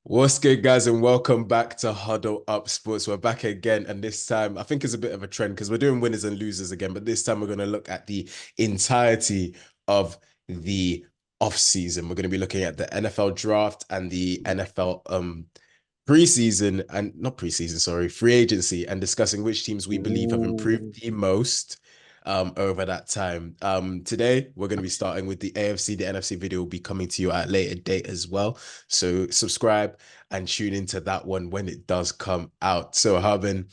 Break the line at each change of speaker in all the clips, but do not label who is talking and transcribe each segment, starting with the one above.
What's good, guys, and welcome back to Huddle Up Sports. We're back again, and this time I think it's a bit of a trend because we're doing winners and losers again, but this time we're going to look at the entirety of the off season. We're going to be looking at the NFL draft and the NFL preseason and not preseason, sorry, free agency, and discussing which teams we believe have
Ooh.
improved the most over that time. Today we're going to be starting with the AFC. The NFC video will be coming to you at a later date as well. So subscribe and tune into that one when it does come out. So Harbin,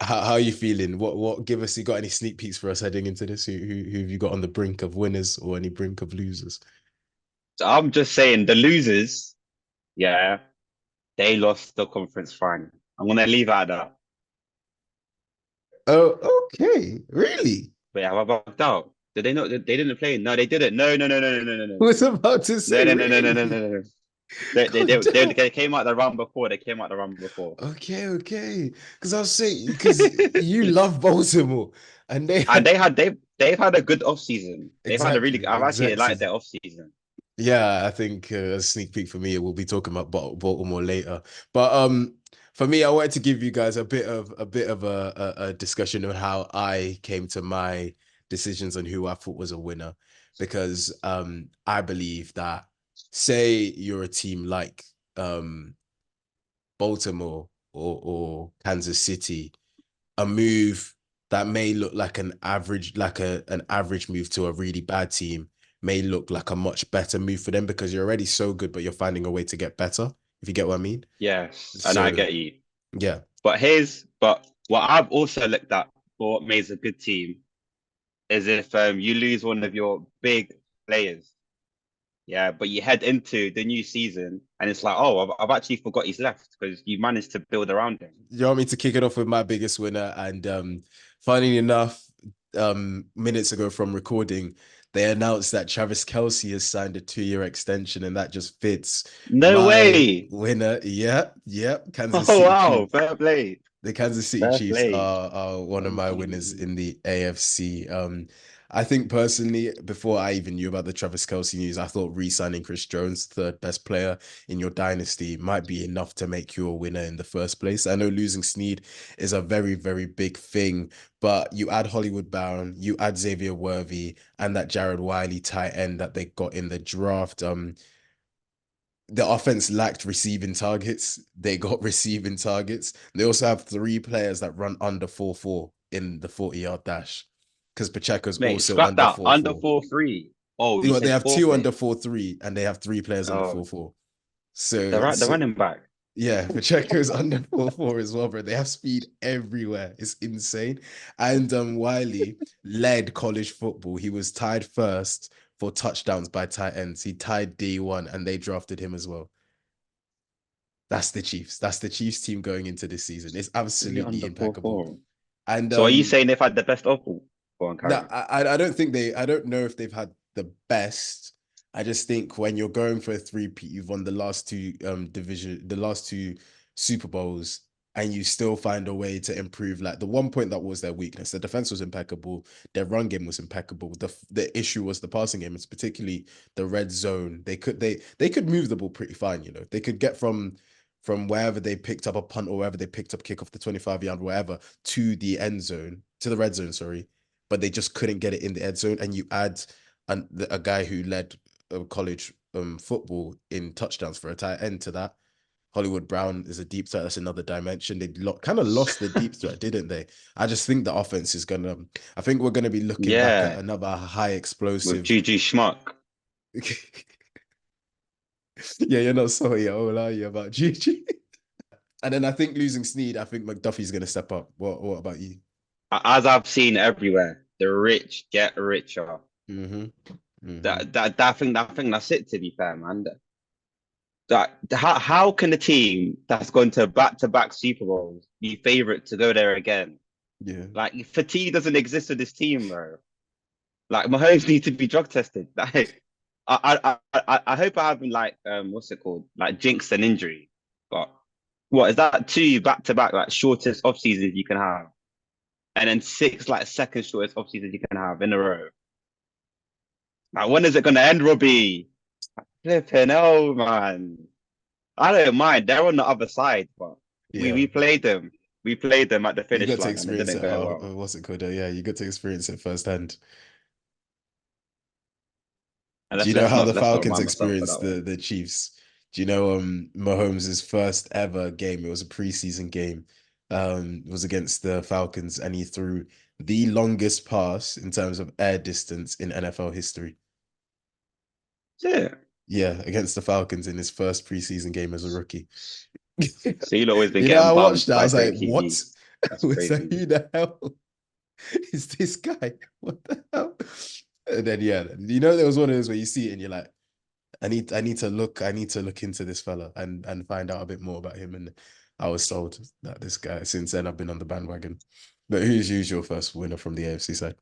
how are you feeling? What give us, you got any sneak peeks for us heading into this? Who have you got on the brink of winners or any brink of losers?
So I'm just saying the losers, yeah, they lost the conference final. I'm gonna leave it at that.
Oh, okay. Really?
But yeah, I bugged out. Did they not? They didn't play. No, they didn't. No, no, no, no, no, no, no,
I
no,
was about to
no,
say,
no, no, no, no, no,
really?
no, no. They, they,
God
they, they,
damn.
they came out the round before. They came out the round before.
Okay, okay. Because I was saying, because you love Baltimore, and they
And
had
they've had a good off season. They've had a really.
exactly,
I've actually liked
exactly.
their off season.
Yeah, I think a sneak peek for me, we'll be talking about Baltimore later. But for me, I wanted to give you guys a bit of a discussion on how I came to my decisions on who I thought was a winner, because I believe that, say you're a team like Baltimore or Kansas City, a move that may look like an average, like an average move to a really bad team may look like a much better move for them because you're already so good, but you're finding a way to get better, if you get what I mean.
Yes, and I
So
get you.
yeah,
But what I've also looked at for what makes a good team is if you lose one of your big players, yeah, but you head into the new season and it's like, oh, I've actually forgot he's left because you managed to build around him.
you want me to kick it off with my biggest winner? And funny enough, minutes ago from recording, they announced that Travis Kelce has signed a 2-year extension, and that just fits
No
my
way!
winner. Yep, yep. Kansas
Oh
City
wow,
Chiefs.
fair play,
The Kansas City
fair
Chiefs
play.
are one of my winners
Mm.
in the AFC. I think personally, before I even knew about the Travis Kelce news, I thought re-signing Chris Jones, third best player in your dynasty, might be enough to make you a winner in the first place. I know losing Snead is a very, very big thing, but you add Hollywood Brown, you add Xavier Worthy, and that Jared Wiley tight end that they got in the draft. The offense lacked receiving targets. They got receiving targets. They also have three players that run under 4.4 in the 40-yard dash because Pacheco's
Mate,
also
scrap
under
that. Under
4.4.
4-3. Oh,
You
you
know, they
said
have
four
two under
play.
4.3 and they have three players under
Oh,
4.4. So,
the
so
running back.
yeah, Pacheco's under 4.4 as well, bro. They have speed everywhere. It's insane. And Wiley led college football. He was tied first for touchdowns by tight ends. He tied D1 and they drafted him as well. That's the Chiefs. That's the Chiefs team going into this season. It's
Three
absolutely
under four
impeccable.
four.
And
So are you saying they've had the best of all? Go on,
no,
carry
I don't think I don't know if they've had the best. I just think when you're going for a three-peat, you've won the last two the last two Super Bowls, and you still find a way to improve. Like the one point that was their weakness, the defense was impeccable, their run game was impeccable. The issue was the passing game. It's particularly the red zone. They could move the ball pretty fine, you know. They could get from wherever they picked up a punt or wherever they picked up kick off the 25-yard, wherever, to the end zone, to the red zone, sorry, but they just couldn't get it in the end zone. And you add a guy who led college football in touchdowns for a tight end to that. Hollywood Brown is a deep threat. That's another dimension. They kind of lost the deep threat, didn't they? I just think the offense is gonna. I think we're gonna be looking back at
Yeah,
another high
with
explosive.
Juju Schmuck.
Yeah, you're not sorry at all, are you, about Gigi? And then I think losing Snead, I think McDuffie's gonna step up. What about you?
As I've seen everywhere, the rich get richer.
Mm-hmm. Mm-hmm.
That thing that's it. To be fair, man, how can a team that's gone to back Super Bowls be favorite to go there again?
Yeah.
Like fatigue doesn't exist with this team, bro. Like Mahomes needs to be drug tested. Like I hope I haven't like what's it called, like jinxed an injury. But what is that, two back to back, like shortest off seasons you can have, and then six like second shortest off seasons you can have in a row. Like when is it gonna end, Robbie? Flipping, oh man. I don't mind. They're on the other side, but we
Yeah.
we played them. We played them at the
You
finish
got to
line, and it
experience
didn't
it.
go well.
What's it called? Yeah, you got to experience it firsthand.
And
Do you
let's
know
let's
how
not
the
let's not
Falcons
remind myself for
experienced
that one.
the Chiefs? Do you know Mahomes' first ever game? It was a preseason game. Was against the Falcons, and he threw the longest pass in terms of air distance in NFL history.
Yeah.
Yeah, against the Falcons in his first preseason game as a rookie.
So you've always been
You know, I
getting
watched
bummed
that. I
by
was like,
great
what?
QBs. That's
I was like,
crazy.
who the hell is this guy? What the hell? And then yeah, you know, there was one of those where you see it and you're like, I need to look into this fella and find out a bit more about him. And I was sold that this guy. Since then, I've been on the bandwagon. But who's your first winner from the AFC side?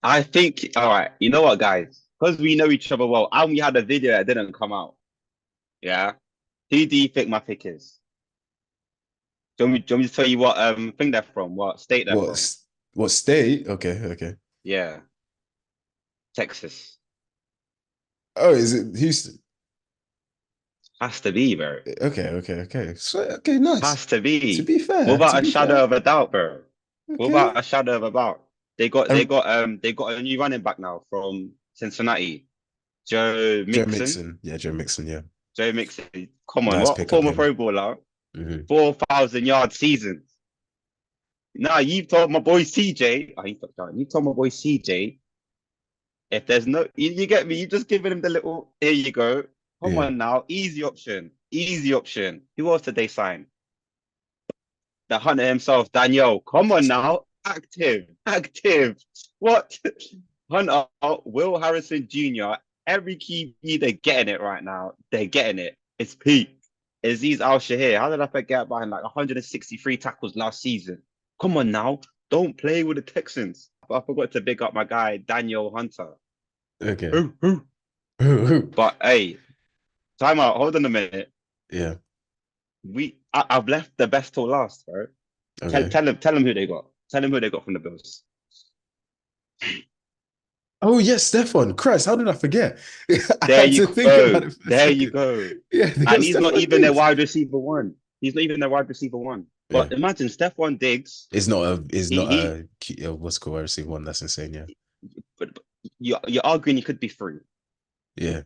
I think, all right, you know what, guys? Because we know each other well, and we had a video that didn't come out. Yeah. Who do you think my pick is? Do you want me to tell you what thing they're from, what state they're from?
What state? Okay, okay.
Yeah, Texas.
Oh, is it Houston?
Has to be, bro.
Okay, okay, okay. So okay, nice.
Has to
To
be.
be fair, to
Without a
be fair.
shadow of a doubt, bro.
Okay.
Without a shadow of a doubt. They got they
Um,
got they got a new running back now from Cincinnati. Joe
Joe
Mixon.
Mixon. Yeah, Joe Mixon. Yeah,
Joe Mixon. Come on,
nice
what
pick up
former
him.
pro bowler?
Hmm
4,000-yard seasons. Now you've told my boy CJ. Oh, he fucked out. You told my boy CJ. If there's no, you get me. You just giving him the little. Here you go. Come
Yeah.
on now, easy option. Easy option. Who else did they sign? The hunter himself, Daniel. Come on now. Active. Active. What? Hunter, Will Harrison Jr., every QB, they're getting it right now. They're getting it. It's peak. Aziz Al Shahir. How did I forget about him? Like 163 tackles last season. Come on now. Don't play with the Texans. I forgot to big up my guy, Daniel Hunter.
Okay.
Ooh, ooh. But hey, time out. Hold on a minute.
Yeah.
I've left the best till last, bro.
Okay.
Tell them who they got. Tell them who they got from the Bills.
Oh yes, Stefan. Christ, how did I forget? I
There
had
you
to think about
go.
it for a
There you
second.
go.
Yeah, they
And
got
he's not
Stefan
even their
Diggs.
wide receiver one. He's not even their wide receiver one.
Yeah.
But imagine Stephon Diggs.
Is
He
not
he.
what's called a receiver one. That's insane. Yeah.
But you're arguing he could be free.
Yeah.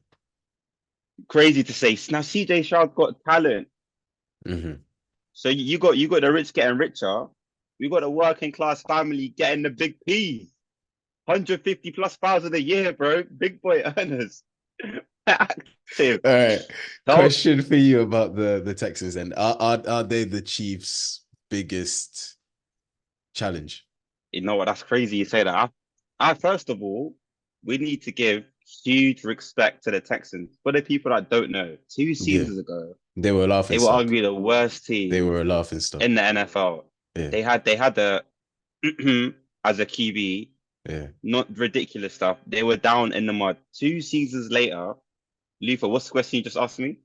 Crazy to say. Now CJ Stroud got talent.
hmm
So you got the rich getting richer. You got the working class family getting the big P. 150 plus thousand a year, bro. Big boy earners. Active.
All right.
So,
Question for you about the Texans then. Are they the Chiefs' biggest challenge?
you know what? That's crazy you say that. I first of all, we need to give huge respect to the Texans. For the people that don't know, two
Yeah.
seasons ago,
They were a laughing
they were
stock.
arguably the worst
They
team
were a laughing stock.
in the NFL.
Yeah.
They had the as a QB,
Yeah.
not ridiculous stuff. They were down in the mud. 2 seasons later, Luther, what's the question you just asked me?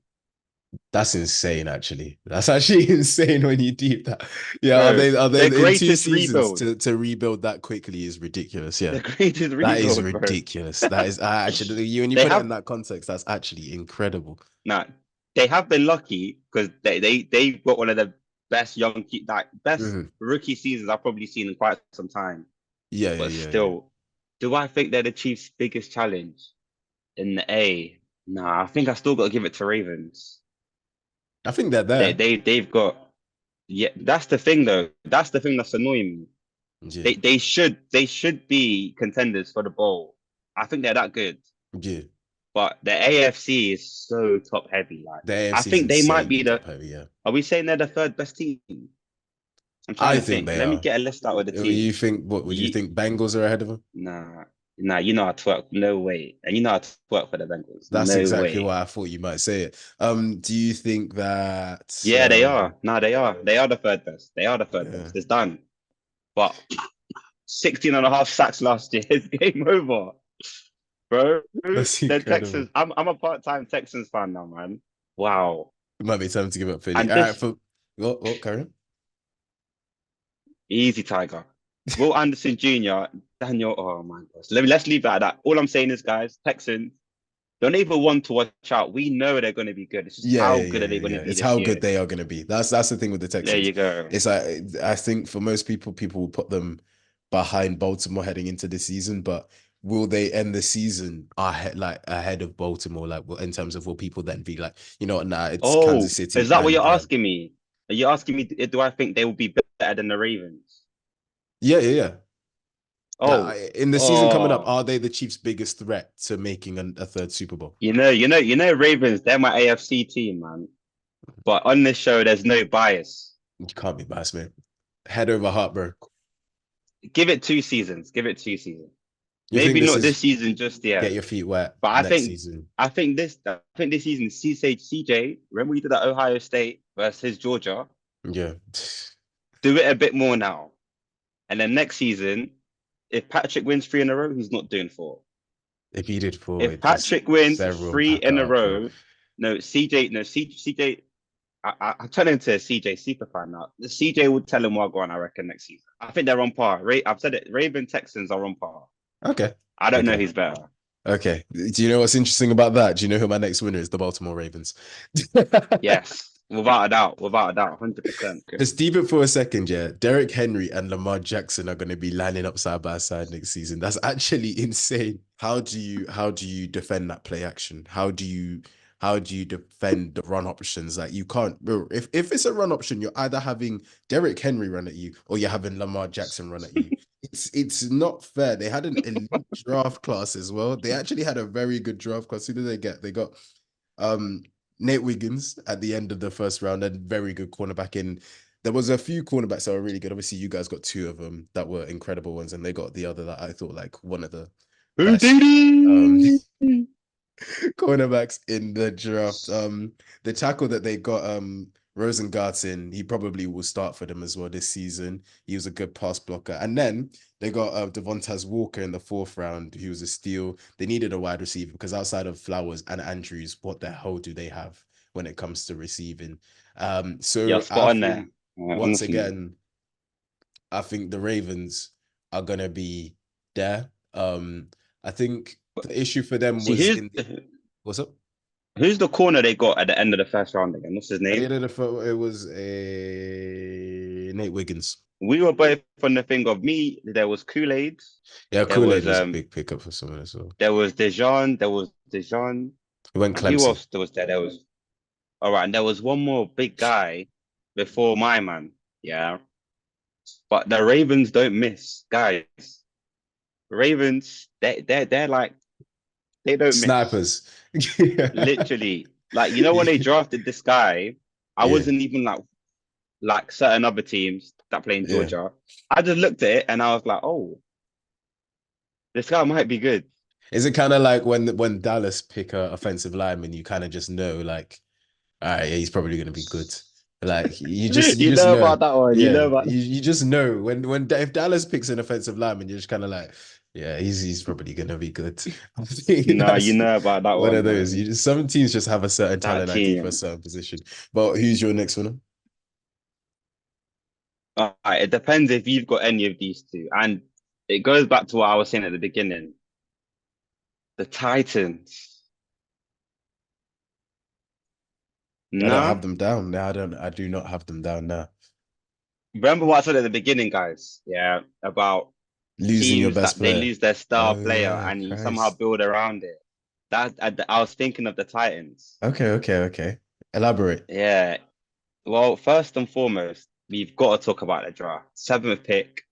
That's insane, actually. That's actually insane when you deep that. Yeah,
Bro,
are they
the
in two
greatest
seasons
rebuild.
to rebuild that quickly is ridiculous. Yeah.
The greatest
That is
rebuild, bro.
ridiculous. That is actually you when you
They
put it in
have
that context, that's actually incredible.
Nah, they have been lucky because they've got one of the best best
Mhm.
rookie seasons I've probably seen in quite some time.
Yeah, yeah,
But
yeah, yeah.
still, do I think they're the Chiefs' biggest challenge in the A? Nah, I think I still got to give it to Ravens.
I think they're there.
They've got yeah. That's the thing though. That's the thing that's annoying me.
Yeah,
They should be contenders for the bowl. I think they're that good.
yeah.
But the AFC is so top heavy. Like
The
I
AFC is
think they might be
insanely
the.
top heavy. Yeah,
Are we saying they're the third best team? I'm trying
I
to
think
think.
they
Let me
are.
get a list out with the
You
teams.
think what would you
You,
think? Bengals are ahead of them?
nah, nah. You know how to work. No way. And you know how to work for the Bengals.
That's
No
exactly
way.
why I thought you might say it. Do you think that?
Yeah, they are. Nah, they are. They are the third best. They are the third
Yeah,
best. It's done. But 16 and a half sacks last year is game over, bro.
that's
The Texans.
incredible.
I'm a part-time Texans fan now, man. Wow.
It might be time to give up Philly.
And
All right,
this
for what, carry on.
easy Tiger. Will Anderson Jr., Daniel. Oh my gosh. Let's leave that at that. All I'm saying is, guys, Texans. don't even want to watch out. We know they're going to be good. It's just how good are they going to
Yeah.
be
It's
this
how
year?
good they are going to be. That's the thing with the
There
Texans.
you go.
It's like I think for most people, people will put them behind Baltimore heading into the season, but will they end the season ahead of Baltimore? Like, in terms of will people then be like, you know what? Nah, it's
Oh,
Kansas City
is that what
and
you're asking me? Are you asking me, do I think they will be better than the Ravens?
yeah.
Oh,
In the season coming up,
oh,
are they the Chiefs' biggest threat to making a third Super Bowl?
Ravens, they're my AFC team, man. But on this show, there's no bias.
You can't be biased, man. Head over heart, bro.
Give it 2 seasons. Give it 2 seasons.
You think
Maybe
this
not this
is
season just
get
yet.
your feet wet
But
next season?
I think this season, CJ, remember we did that Ohio State versus Georgia?
Yeah.
Do it a bit more now. And then next season, if Patrick wins 3 in a row, he's not doing 4.
If he did four,
If
it just
Patrick wins
several
three
pack it
in a
up, bro.
row, no, CJ, I turn into a CJ super fan now. The CJ would tell him what going, I reckon, next season. I think they're on par. I've said it. Raven Texans are on par.
Okay.
I don't know
Okay.
who's better.
Okay. Do you know what's interesting about that? Do you know who my next winner is? The Baltimore Ravens.
Yes, without a doubt, 100%.
Just deep it for a second, yeah. Derrick Henry and Lamar Jackson are going to be lining up side by side next season. That's actually insane. How do you defend that play action? How do you defend the run options? Like you can't, bro. If it's a run option, you're either having Derrick Henry run at you or you're having Lamar Jackson run at you. It's not fair. They had an elite draft class as well. They actually had a very good draft class. Who did they get? They got um Nate Wiggins at the end of the first round, and very good cornerback in. There was a few cornerbacks that were really good. Obviously, you guys got two of them that were incredible ones, and they got the other that I thought like one of the best
Houdini!
cornerbacks in the draft. The tackle that they got, Rosengarten, he probably will start for them as well this season. He was a good pass blocker. And then they got Devontae Walker in the 4th round. He was a steal. They needed a wide receiver because outside of Flowers and Andrews, what the hell do they have when it comes to receiving?
Yeah,
So I
spot on there.
think once
Honestly.
again, I think the Ravens are gonna be there. I think the issue for them
See,
was in the what's up?
who's the corner they got at the end of the first round again? What's his
At the
name?
end of the it was a Nate Wiggins.
We were both on the thing of me. There was Kool-Aid.
Yeah,
There
Kool-Aid
was
was a big pickup for someone as well.
there was Dejan. There was Dejan.
He went
And who
Clemson.
else was there? There was all right. And there was one more big guy before my man. Yeah. But the Ravens don't miss, guys. Ravens, they're like they don't miss.
Snipers. Yeah.
Literally. Like, when they drafted this guy, I
Yeah.
wasn't even like certain other teams that play in
Yeah.
Georgia. I just looked at it and I was like, oh, this guy might be good.
Is it kind of like when Dallas pick a offensive lineman, you kind of just know, like, all right, yeah, he's probably gonna be good. Like you
You
just
know
know.
about that one. You
Yeah,
know about
you just know when if Dallas picks an offensive lineman, you're just kind of like, yeah, he's probably gonna be good. I think
No, you
that's
know about that
one
one,
of those.
man.
Some teams just have a certain
That
talent ID for a
team.
certain position. But who's your next one?
It depends if you've got any of these two. And it goes back to what I was saying at the beginning. The Titans.
I don't
Nah.
have them down. No, I don't. I do not have them down now.
Remember what I said at the beginning, guys? Yeah, about
Losing your
teams
best
that they
player.
lose their star
Oh
player
yeah,
and you somehow
Christ.
build around it. I was thinking of the Titans.
Okay. Elaborate.
Yeah. Well, first and foremost, we've got to talk about the draft. 7th pick.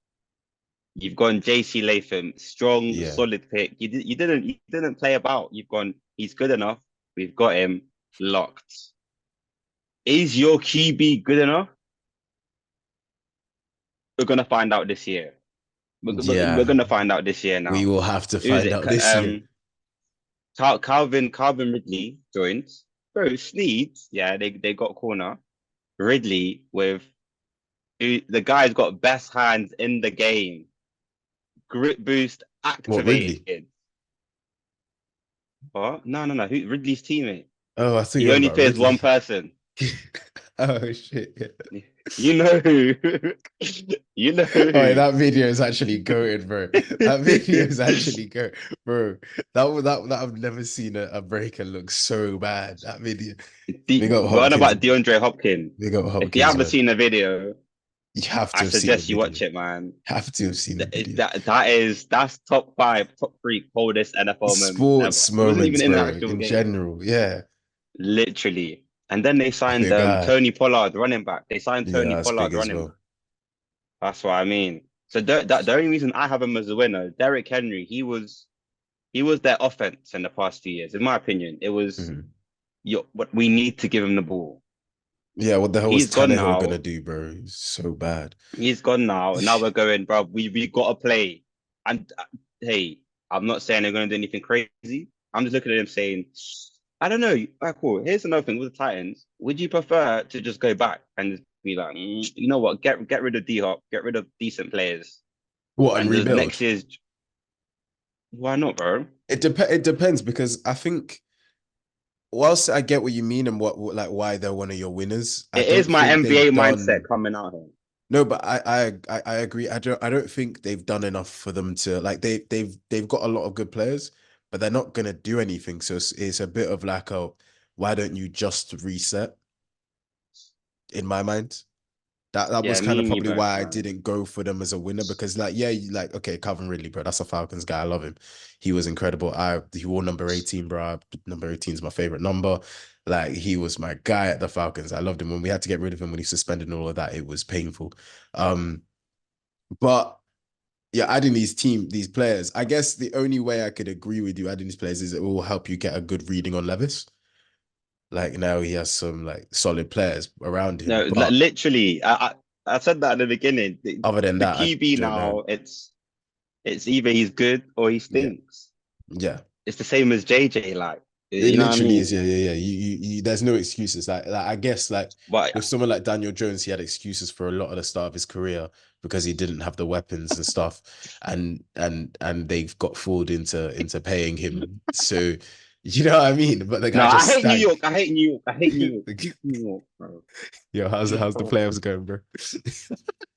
You've gone JC Latham, strong,
Yeah.
solid pick. You didn't play about. You've gone. He's good enough. We've got him locked. Is your QB good enough? We're gonna find out this year. We're
Yeah.
gonna find out this year
We
now.
will have to
Who's
find
it?
out this year.
Calvin Ridley joined. Bro, Sneed, yeah, they got corner. Ridley the guy's got best hands in the game. Grip boost
What, Ridley?
activated. What? No. Ridley's teammate.
Oh, I think
He
you're on
only
about
fears one
Ridley.
person.
Oh shit.
You know who. You know
Oh,
who.
that video is actually goated, bro. That video is actually go, bro. That I've never seen a breaker look so bad. That video. Big up
We're on
Hopkins.
about DeAndre Hopkins.
Big up
If you
Hopkins,
haven't
man.
seen the video,
You have to
I
have seen the
suggest you
video.
watch it, man.
Have to have seen the video.
That's top five, top three coldest NFL moments ever.
Sports
It wasn't even
moments,
in the
bro,
actual
in
game,
general. Yeah.
literally. And then they signed
Big guy.
Tony Pollard, running back. They signed
Yeah,
Tony
that's
Pollard,
big as
running back.
well.
That's what I mean. So the only reason I have him as a winner, Derrick Henry, he was their offense in the past 2 years. In my opinion, it was
Mhm.
what we need to give him the ball.
Yeah, what the hell was
He's gone
Tannehill gonna
now.
do, bro? He's so bad.
He's gone now. Now we're going, bro. We got to play. And hey, I'm not saying they're going to do anything crazy. I'm just looking at him saying, I don't know. All right, cool. Here's another thing with the Titans. Would you prefer to just go back and just be like, you know what? Get rid of D Hop, get rid of decent players,
What, and
and just next
rebuild?
year's. Why not, bro?
It depends because I think whilst I get what you mean and what like why they're one of your winners, I
It is
don't
my
think
NBA
they've
mindset
done.
coming out here.
No, but I agree. I don't think they've done enough for them to like they've got a lot of good players, but they're not gonna do anything. So it's a bit of like a why don't you just reset in my mind? That was
Yeah,
kind
me
of
and you
probably
both,
why I
man.
didn't go for them as a winner because like yeah you like okay Calvin Ridley bro, that's a Falcons guy, I love him, he was incredible. He wore number 18, bro. Number 18 is my favorite number. Like he was my guy at the Falcons. I loved him. When we had to get rid of him when he suspended and all of that, it was painful. um but yeah, adding these players, I guess the only way I could agree with you adding these players is it will help you get a good reading on Levis. Like now he has some like solid players around him,
No,
but
literally, I said that at the beginning.
other than
The
that I
QB
don't know.
now, it's either he's good or he
Yeah,
stinks.
yeah.
It's the same as JJ, like
It
you know what I
literally is,
mean.
yeah, yeah, yeah. There's no excuses. Like I guess, like
But
with someone like Daniel Jones, he had excuses for a lot of the start of his career because he didn't have the weapons and stuff, and they've got fooled into paying him. So, you know what I mean? But the
no,
guy
I
just
hate New York.
stank.
I hate New York. I hate New York. New York, bro.
Yo, how's the
Oh,
playoffs going, bro?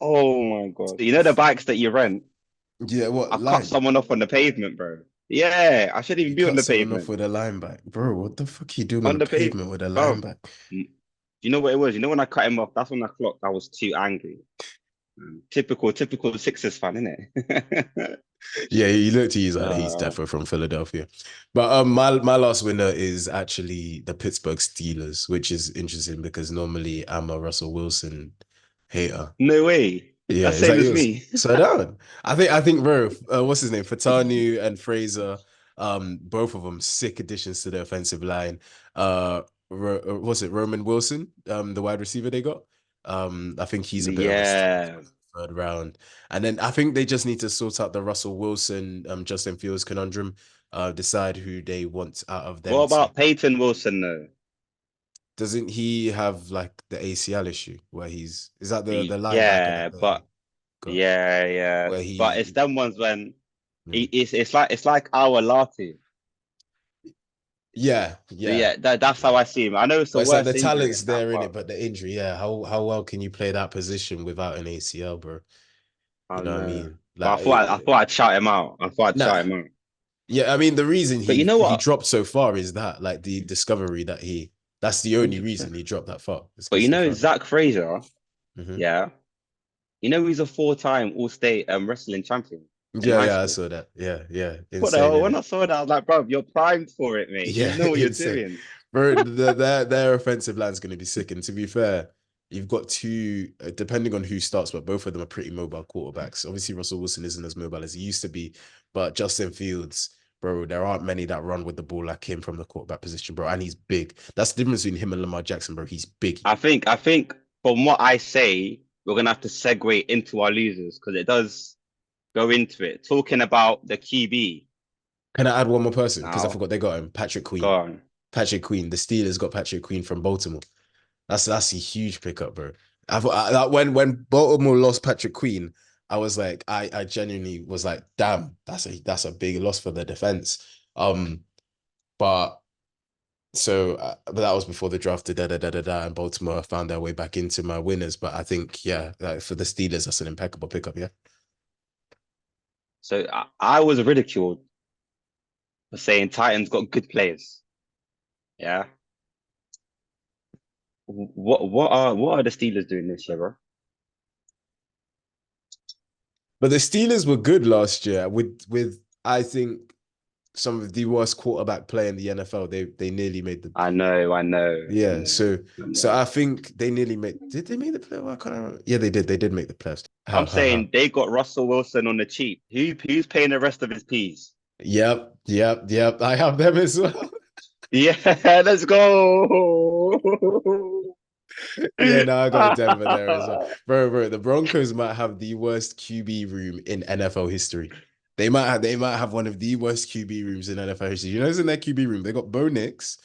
oh my god! You know the bikes that you rent?
Yeah, what
I cut
line?
someone off on the pavement, bro. Yeah, I shouldn't
You
even be on
cut
the
someone off
pavement.
with a line back, bro. What the fuck are you doing on
On
the
the
pavement
pavement,
with a line
bro.
back?
You know what it was? You know when I cut him off? That's when I clocked. I was too angry. Typical Sixers fan, innit?
Yeah, he looked he's like he's
uh,
definitely from Philadelphia. But my last winner is actually the Pittsburgh Steelers, which is interesting because normally I'm a Russell Wilson hater.
no way.
Yeah,
That's
is
same
that
as
yours?
me.
So down. I think bro, what's his name? Fatanu and Fraser, both of them sick additions to the offensive line. What's it? Roman Wilson, the wide receiver they got. I think he's a bit of a steal as
Yeah.
well, third round. And then I think they just need to sort out the Russell Wilson, Justin Fields conundrum. Decide who they want out of
What
them two.
about Peyton Wilson though?
Doesn't he have like the ACL issue where is that the linebacker
Yeah,
that they
but
got
yeah.
where
But it's
he
them ones when
mm.
it's like our Latu.
Yeah,
So
yeah,
yeah, that's how
yeah.
I see him. I know it's the
But it's like the
worst injury
talent's
and that,
there in
but
it, but the injury, yeah. How well can you play that position without an ACL, bro?
I
You
don't
know what I
know.
mean?
But
Like,
I thought I'd shout him out. I thought I'd shout
nah.
him out.
Yeah, I mean the reason
But you
he
know
he
what?
dropped so far is that like the discovery that he that's the only
100%.
reason he dropped that far. It's
But
because
you
they
know
found out.
Zach Fraser,
Hmm.
yeah. You know he's a four-time All-State wrestling champion in
Yeah,
high
yeah, I
school.
saw that. Yeah, yeah.
What the
Insane,
hell?
isn't
When
it?
I saw that, I was like, bro, you're primed for it, mate.
Yeah,
You know what you're
insane.
doing.
Bro, their offensive line is going to be sick. And to be fair, you've got two, depending on who starts, but both of them are pretty mobile quarterbacks. Obviously, Russell Wilson isn't as mobile as he used to be, but Justin Fields, bro, there aren't many that run with the ball like him from the quarterback position, bro. And he's big. That's the difference between him and Lamar Jackson, bro. He's big.
I think from what I say, we're gonna have to segue into our losers because it does go into it. Talking about the QB
Can I add one more person? Because I
now.
forgot they got him. Patrick
Go
Queen.
on.
Patrick Queen. The Steelers got Patrick Queen from Baltimore. That's a huge pickup, bro. I thought that when Baltimore lost Patrick Queen, I was like, I genuinely was like, damn, that's a big loss for the defense. But So, but that was before the draft, and Baltimore found their way back into my winners. But I think, yeah, like for the Steelers, that's an impeccable pickup. Yeah.
So I was ridiculed for saying Titans got good players. Yeah. What are the Steelers doing this year, bro?
But the Steelers were good last year with I think some of the worst quarterback play in the NFL. They nearly made the
I know, I
yeah.
know, I
So
know.
I think they nearly made. Did they make the play? I can't remember. Yeah, they did. They did make the playoffs.
I'm
How?
saying they got Russell Wilson on the cheap. Who's paying the rest of his peas?
Yep. I have them as well.
Yeah, let's go.
Yeah, no, I got Denver there as well. Bro, the Broncos might have the worst QB room in NFL history. They might have one of the worst QB rooms in NFL history. You know who's in their QB room? They got Bo Nix,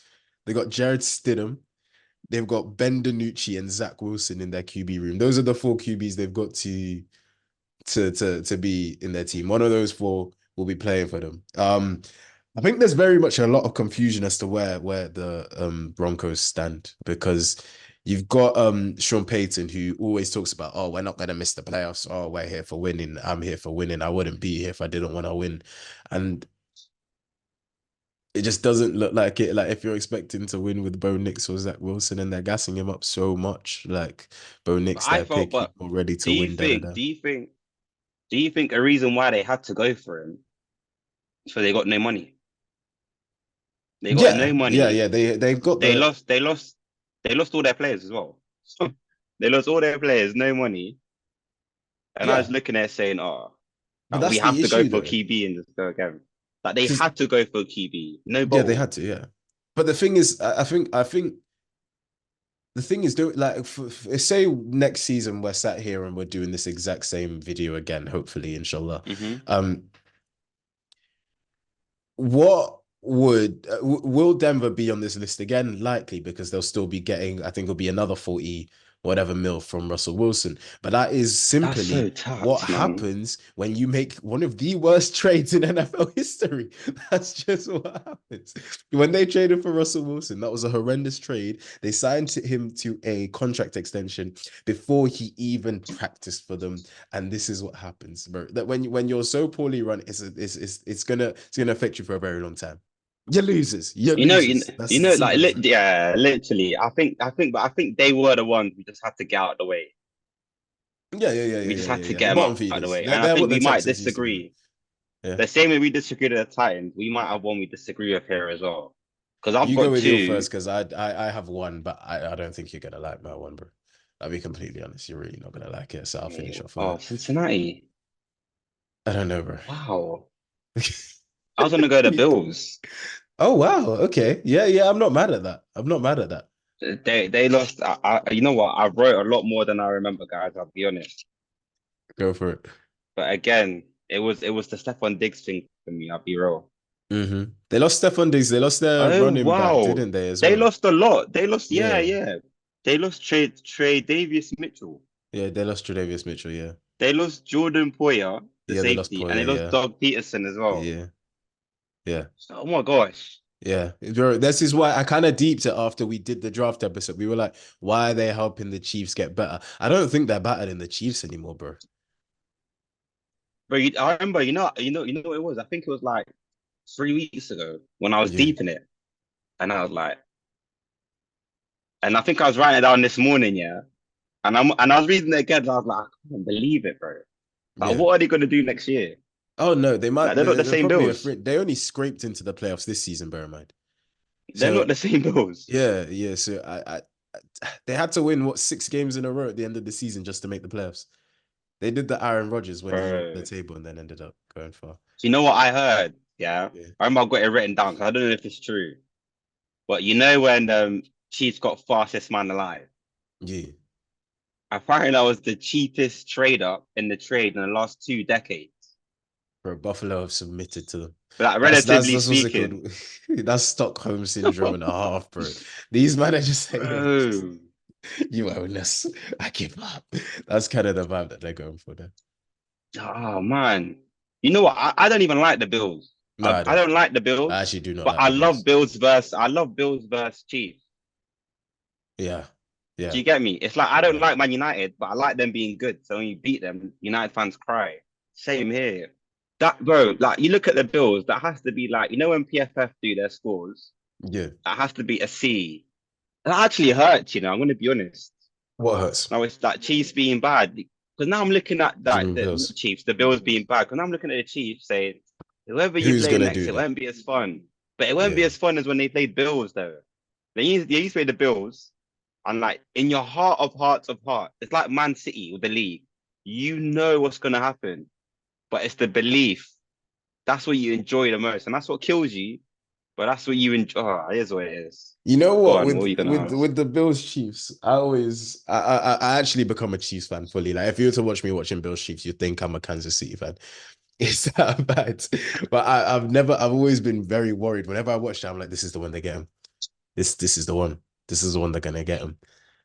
they got Jared Stidham, they've got Ben DiNucci and Zach Wilson in their QB room. Those are the four QBs they've got to be in their team. One of those four will be playing for them. I think there's very much a lot of confusion as to where the Broncos stand because you've got Sean Payton who always talks about, oh, we're not gonna miss the playoffs. Oh, we're here for winning. I'm here for winning. I wouldn't be here if I didn't want to win. And it just doesn't look like it. Like if you're expecting to win with Bo Nix or Zach Wilson and they're gassing him up so much, like Bo Nix,
I
their
felt,
pick, he's
but
all ready
do
to
you
win, da da
think?
da.
Do you think a reason why they had to go for him is because they got no money? They got no
Yeah.
money.
They've got
They
the
lost. They lost. They lost all their players as well. They lost all their players, no money. And I was
yeah,
looking at it saying, "Oh,
but
we
that's the
have to go
issue
for
though.
QB and just go again." Like they
'Cause
had to go for QB, no
yeah, they
bubble.
had to, yeah. But the thing is, I think the thing is, do like say next season we're sat here and we're doing this exact same video again, hopefully, inshallah.
Hmm.
Um, what would will Denver be on this list again? Likely because they'll still be getting, I think it'll be another 40 whatever mil from Russell Wilson. But that is
That's so
simply what
tough, man.
happens when you make one of the worst trades in NFL history. That's just what happens. When they traded for Russell Wilson, that was a horrendous trade. They signed him to a contract extension before he even practiced for them. And this is what happens, bro. That when you're so poorly run, it's gonna affect you for a very long time. You're losers. You're losers. That's as
Like
simple as that.
yeah, literally. But I think they were the ones we just had to get out of the way. We just had to
The
get them
bottom
out of the
feeders.
way.
They're,
And I
they're
think
what
we
the
might
Texans used to be. Like.
disagree.
Yeah.
The same way we disagree with the Titans, we might have one we disagree with here as well. Because I've
You go
got
with your
two.
first because I have one, but I don't think you're gonna like my one, bro. I'll be completely honest. You're really not gonna like it, so I'll finish off with
Oh,
it.
Cincinnati.
I don't know, bro.
Wow. I was gonna go to Bills.
Oh wow. Okay. Yeah. I'm not mad at that. I'm not mad at that.
They lost. You know what? I wrote a lot more than I remember, guys. I'll be honest.
Go for it.
But again, it was the Stephon Diggs thing for me. I'll be real.
They lost Stephon Diggs. They lost their
Oh
running back,
wow,
didn't they, as
they
well?
lost a lot. They lost, yeah,
Yeah.
yeah. They lost Trey Davius Mitchell.
Yeah, they lost Tre'Davious Mitchell, yeah.
They lost Jordan Poyer, the
Yeah, they lost
safety, and they
Poyer,
lost
yeah.
Doug Peterson as well.
Yeah. Yeah.
Oh my gosh.
Yeah. Bro, this is why I kind of deeped it after we did the draft episode. We were like, why are they helping the Chiefs get better? I don't think they're better than the Chiefs anymore, bro.
But I remember, what it was. I think it was like 3 weeks ago when I was
Yeah.
deep in it, and I was like, and I think I was writing it down this morning, yeah. And I was reading it again, and I was like, I can't believe it, bro. Like,
Yeah.
what are they gonna do next year?
Oh no, they
Like,
might
they're not the
they're
same
probably a
Bills.
friend. They only scraped into the playoffs this season, bear in mind.
They're
So
not the same Bills,
yeah. So they had to win what 6 games in a row at the end of the season just to make the playoffs. They did the Aaron Rodgers when he won the
bro.
table and then ended up going far.
Do you know what I heard? Yeah,
Yeah.
I remember I got it written down because I don't know if it's true. But you know when Chiefs got fastest man alive?
Yeah.
Apparently that was the cheapest trade up in the trade in the last 2 decades.
Bro, Buffalo have submitted to them.
But like
That's
relatively
what's it
speaking,
called. That's Stockholm syndrome and a half, bro. These managers saying,
bro.
"You own us. I give up." That's kind of the vibe that they're going for there.
Oh man. You know what? I don't even like the Bills.
No, I
I
don't.
don't like the
I
Bills,
actually do not
but
like the Bills.
I love Bills versus Chiefs.
Yeah,
Do
yeah,
you get me? It's like I don't
yeah,
like Man United, but I like them being good. So when you beat them, United fans cry. Same here. That bro, like you look at the Bills, that has to be like, you know when PFF do their scores,
yeah.
that has to be a C. That actually hurts, I'm gonna be honest.
What hurts?
Now it's like Chiefs being bad. Because now I'm looking at
Do you
like
mean
the not
Bills?
Chiefs, the Bills being bad. Because now I'm looking at the Chiefs saying, whoever you
Who's
play
gonna
next,
do
it
that?
won't be as fun. But it won't be
Yeah,
as fun as when they played Bills though. They used to play the Bills, and like in your heart of hearts of heart, it's like Man City with the league. You know what's gonna happen, but it's the belief. That's what you enjoy the most, and that's what kills you. But that's what you enjoy. Oh, it is what it is.
you know
Go
what?
on, what are
With
you gonna
with
ask?
with the Bills Chiefs, I actually become a Chiefs fan fully. Like if you were to watch me watching Bills Chiefs, you'd think I'm a Kansas City fan. It's that bad. But I've always been very worried. Whenever I watch them, I'm like, this is the one they get him. This is the one. This is the one they're gonna get him.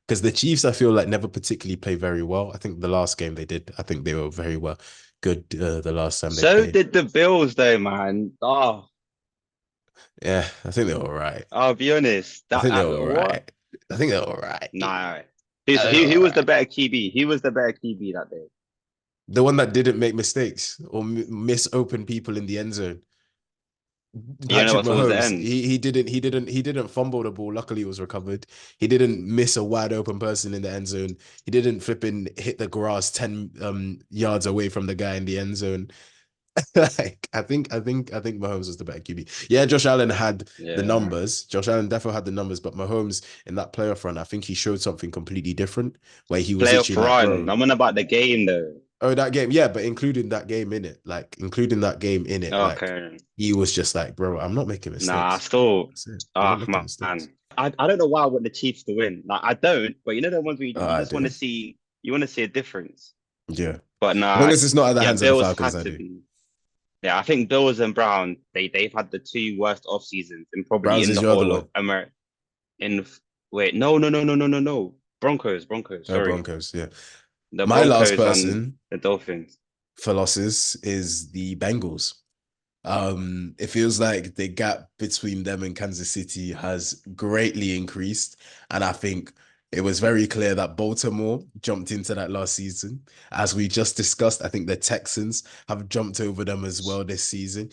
Because the Chiefs, I feel like never particularly play very well. I think the last game they did, I think they were very well good the last time they
So
played.
did the Bills, though, man. Oh,
Yeah, I think they're all right.
I'll be honest.
I
That
think they're all
what?
right. I think they're all right.
Nah.
I think they're
Who
all
was the
right.
better QB? Who was the better QB that day?
The one that didn't make mistakes or miss open people in the end zone.
You know
Patrick
what? Towards the
Mahomes,
end.
he didn't fumble the ball. Luckily, it was recovered. He didn't miss a wide open person in the end zone. He didn't flipping hit the grass 10 yards away from the guy in the end zone. Like I think Mahomes was the better QB. Yeah, Josh Allen had the
Yeah.
numbers. Josh Allen definitely had the numbers, but Mahomes in that playoff run, I think he showed something completely different where he was
Playoff
literally like,
run.
bro,
I'm on about the game though.
oh, that game, yeah, but including that game in it, like including that game in it, like
Okay.
he was just like, bro, I'm not making
Nah,
mistakes.
still.
That's it. I'm not
Ah,
making mistakes.
man. I don't know why I want the Chiefs to win. Like I don't, but you know the ones where
Oh,
you
I
just want to
do.
see a difference.
Yeah.
But
As long
nah,
as it's not at the
yeah,
hands of the
Bills
Falcons,
had
I
to
do.
be. Yeah, I think Bills and Brown, they've had the two worst off seasons and probably
Browns
in
is
the
your other
whole of
one.
America. In wait, no. Broncos.
Oh,
Sorry,
Broncos, yeah.
the
My last
Broncos and
person
the Dolphins.
for losses is the Bengals. It feels like the gap between them and Kansas City has greatly increased. And I think it was very clear that Baltimore jumped into that last season. As we just discussed, I think the Texans have jumped over them as well this season.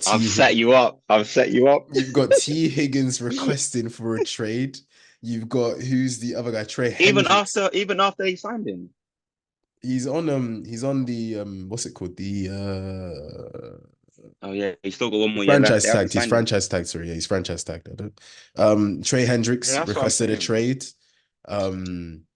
I've set you up. I've set you up.
You've got T. Higgins requesting for a trade. You've got who's the other guy? Trey Hendricks.
Even after he signed him.
He's on the what's it called?
Oh yeah, he's still got one more year left.
Franchise
They haven't
tagged. He's
signed him.
franchise tagged. Sorry, yeah, he's franchise tagged. I Trey
Yeah,
Hendricks
that's what I'm
requested a
saying.
trade.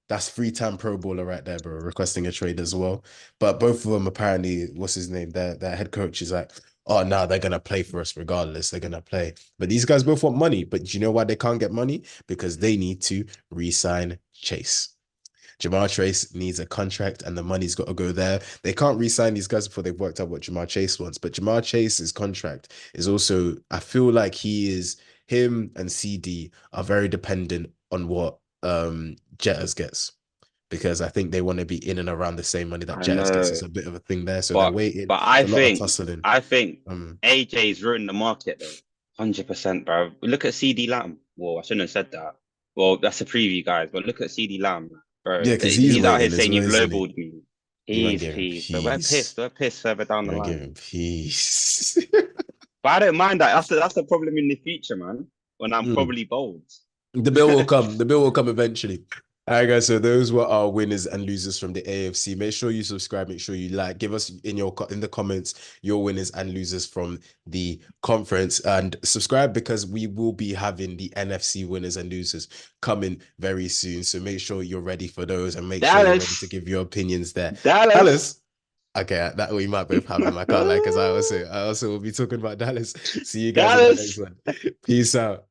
That's three-time Pro Bowler right there, bro. Requesting a trade as well. But both of them apparently, what's his name? Their head coach is like, oh no, they're gonna play for us regardless. They're gonna play. But these guys both want money. But do you know why they can't get money? Because they need to re-sign Chase. Jamar Chase needs a contract and the money's got to go there. They can't re-sign these guys before they've worked out what Jamar Chase wants. But Jamar Chase's contract is also, I feel like him and CD are very dependent on what Jetters gets. Because I think they want to be in and around the same money that
I
Jetters gets.
know,
It's a bit of a thing there. So they're
but
waiting.
but
It's a lot of tussling.
I think
Um,
AJ's ruined the market though. 100%, bro. Look at CD Lamb. Well, I shouldn't have said that. Well, that's a preview, guys. But look at CD Lamb, bro.
yeah, because he's
He's out here
waiting as
saying
well,
you've
isn't he?
lowballed me.
You won't
He's
give him
peeved. So we're
peace.
pissed. We're pissed further down
You
the
won't give
line.
him peace.
But I don't mind that. That's the problem in the future, man. When I'm
Mm.
probably bold.
The bill will come. The bill will come eventually. All right, guys. So those were our winners and losers from the AFC. Make sure you subscribe. Make sure you like. Give us in the comments your winners and losers from the conference, and subscribe because we will be having the NFC winners and losers coming very soon. So make sure you're ready for those, and make sure you're ready to
Dallas.
give your opinions there.
Dallas.
Dallas. Okay, that we might both have them. I can't lie because I also will be talking about Dallas. See you guys in the next
Dallas.
one. Peace out.